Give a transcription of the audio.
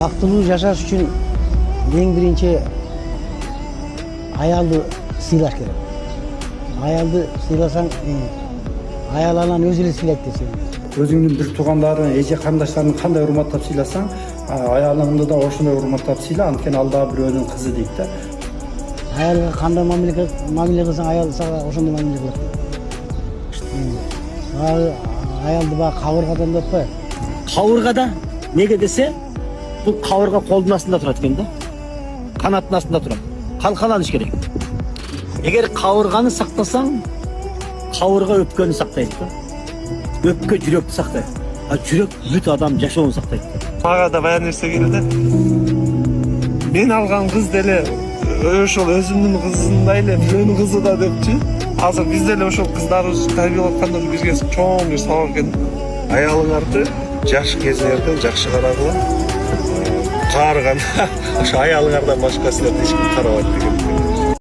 Бактылуу жашаш үчүн эң биринчи аялды сыйлаш керек. Аялды сыйласаң, аял анан өзү эле сыйлайт десең. Өзүңдүн бир туугандарың, эже карындаштарың кандай урматтап сыйласаң, аялыңды да ошондой урматтап сыйла, анткени ал дагы бирөөнүн кызы дейт да. Аялга кандай мамиле кылсаң, аял сага ошондой мамиле кылат. Аялды баягы кабыргадан деп атпайбы? Кабыргада неге десе, бул кабырга колдун астында турат экен да. Канаттын астында турат. Калкаланыш керек. Эгер кабырганы сактасаң, кабырга өпкөнү сактайт да. Өпкө жүрөктү сактайт. А жүрөк бүт адам жашоону сактайт. Мага да баягы нерсе келди. Мен алган кыз деле ошол өзүмдүн кызымдай эле бирөөнүн кызы да депчи. Азыр биз деле ошол кыздарыбызды тарбиялап атканда бизге чоң бир сабак экен. Аялыңарды жаш кезиңерден жакшы карагыла. Каарыганда ошо аялыңардан башка силерди эч ким карабайт деген.